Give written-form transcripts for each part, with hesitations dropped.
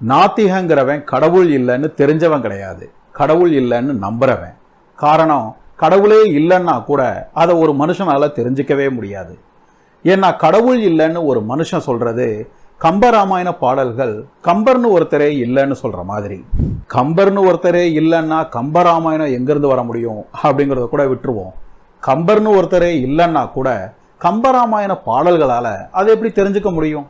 நாத்திகங்கிறவன் கடவுள் இல்லைன்னு தெரிஞ்சவன் கிடையாது, கடவுள் இல்லைன்னு நம்புறவன். காரணம், கடவுளே இல்லைன்னா கூட அதை ஒரு மனுஷனால தெரிஞ்சிக்கவே முடியாது. ஏன்னா கடவுள் இல்லைன்னு ஒரு மனுஷன் சொல்றது கம்பராமாயண பாடல்கள் கம்பர்னு ஒருத்தரே இல்லைன்னு சொல்ற மாதிரி. கம்பர்னு ஒருத்தரே இல்லைன்னா கம்பராமாயணம் எங்கிருந்து வர முடியும் அப்படிங்கிறத கூட விட்டுருவோம். கம்பர்னு ஒருத்தரே இல்லைன்னா கூட கம்பராமாயண பாடல்களால அதை எப்படி தெரிஞ்சுக்க முடியும்?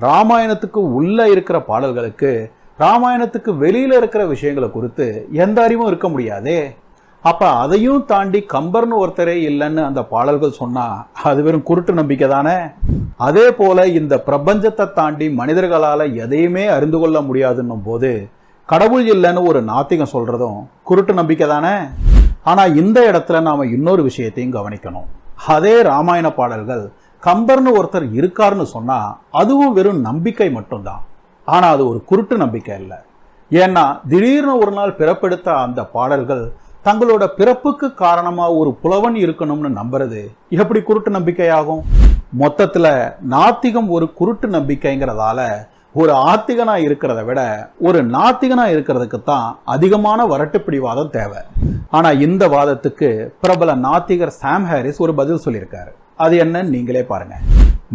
ராமாயணத்துக்கு உள்ள இருக்கிற பாடல்களுக்கு ராமாயணத்துக்கு வெளியில இருக்கிற விஷயங்களை குறித்து எந்த அறிவும் இருக்க முடியாதே. அப்ப அதையும் தாண்டி கம்பர்னு ஒருத்தரே இல்லைன்னு அந்த பாடல்கள் சொன்னா அது வெறும் குருட்டு நம்பிக்கை தானே. அதே போல இந்த பிரபஞ்சத்தை தாண்டி மனிதர்களால எதையுமே அறிந்து கொள்ள முடியாதுன்னும் போது கடவுள் இல்லைன்னு ஒரு நாத்திகம் சொல்றதும் குருட்டு நம்பிக்கை தானே. ஆனா இந்த இடத்துல நாம இன்னொரு விஷயத்தையும் கவனிக்கணும். அதே ராமாயண பாடல்கள் கம்பர்னு ஒருத்தர் இருக்காருன்னு சொன்னா அதுவும் வெறும் நம்பிக்கை மட்டும்தான். ஆனா அது ஒரு குருட்டு நம்பிக்கை இல்லை. ஏன்னா திடீர்னு ஒரு நாள் பிறப்பெடுத்த அந்த பாடல்கள் தங்களோட பிறப்புக்கு காரணமா ஒரு புலவன் இருக்கணும்னு நம்புறது எப்படி குருட்டு நம்பிக்கையாகும்? மொத்தத்துல நாத்திகம் ஒரு குருட்டு நம்பிக்கைங்கிறதால ஒரு ஆத்திகனா இருக்கிறத விட ஒரு நாத்திகனா இருக்கிறதுக்கு தான் அதிகமான வரட்டுப்பிடிவாதம் தேவை. ஆனா இந்த வாதத்துக்கு பிரபல நாத்திகர் சாம் ஹாரிஸ் ஒரு பதில் சொல்லியிருக்காரு. அது என்னன்னு நீங்களே பாருங்க.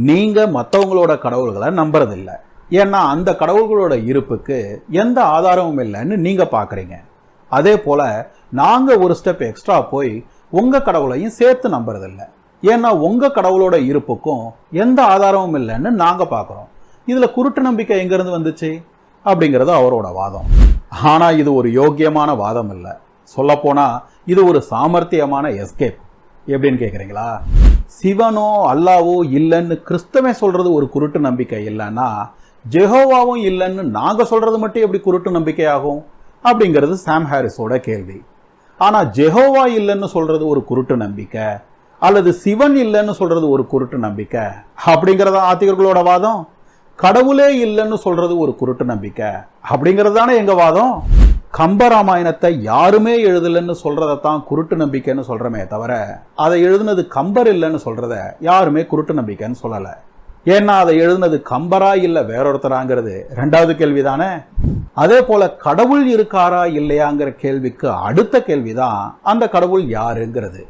நீங்க மற்றவங்களோட கடவுள்களை நம்புறதில்லை, ஏன்னா அந்த கடவுள்களோட இருப்புக்கு எந்த ஆதாரமும் இல்லைன்னு நீங்க பாக்குறீங்க. அதே போல நாங்க ஒரு ஸ்டெப் எக்ஸ்ட்ரா போய் உங்க கடவுளையும் சேர்த்து நம்புறதில்லை, ஏன்னா உங்க கடவுளோட இருப்புக்கும் எந்த ஆதாரமும் இல்லைன்னு நாங்க பாக்குறோம். இதுல குருட்டு நம்பிக்கை எங்க இருந்து வந்துச்சு அப்படிங்கிறது அவரோட வாதம். ஆனா இது ஒரு யோக்கியமான வாதம் இல்லை. சொல்ல போனா இது ஒரு சாமர்த்தியமான எஸ்கேப். எப்படின்னு கேக்குறீங்களா? சிவனோ அல்லாவோ இல்லைன்னு கிறிஸ்தவன் சொல்றது ஒரு குருட்டு நம்பிக்கை இல்லைன்னா ஜெகோவாவும் இல்லைன்னு நாங்க சொல்றது மட்டும் எப்படி குருட்டு நம்பிக்கை ஆகும் அப்படிங்கிறது சாம் ஹாரிஸோட கேள்வி. ஆனா ஜெகோவா இல்லைன்னு சொல்றது ஒரு குருட்டு நம்பிக்கை அல்லது சிவன் இல்லைன்னு சொல்றது ஒரு குருட்டு நம்பிக்கை அப்படிங்கறத ஆத்திகர்களோட வாதம். கடவுளே இல்லைன்னு சொல்றது ஒரு குருட்டு நம்பிக்கை அப்படிங்கிறது தானே எங்க வாதம். கம்பராமாயணத்தை யாருமே எழுதலன்னு சொல்றதான் குருட்டு நம்பிக்கைன்னு சொல்றமே தவிர அதை எழுதுனது கம்பர் இல்லைன்னு சொல்றத யாருமே குருட்டு நம்பிக்கைன்னு சொல்லல. ஏன்னா அதை எழுதுனது கம்பரா இல்ல வேறொருத்தராங்கிறது ரெண்டாவது கேள்வி தானே. அதே போல கடவுள் இருக்காரா இல்லையாங்கிற கேள்விக்கு அடுத்த கேள்விதான் அந்த கடவுள் யாருங்கிறது.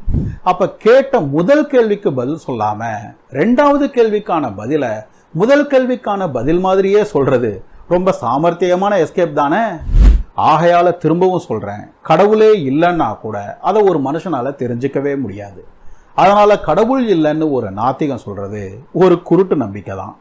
அப்ப கேட்ட முதல் கேள்விக்கு பதில் சொல்லாம ரெண்டாவது கேள்விக்கான பதில முதல் கேள்விக்கான பதில் மாதிரியே சொல்றது ரொம்ப சாமர்த்தியமான எஸ்கேப் தானே. ஆகையால திரும்பவும் சொல்றேன், கடவுளே இல்லைன்னா கூட அதை ஒரு மனுஷனால தெரிஞ்சுக்கவே முடியாது. அதனால கடவுள் இல்லைன்னு ஒரு நாத்திகம் சொல்றது ஒரு குருட்டு நம்பிக்கை தான்.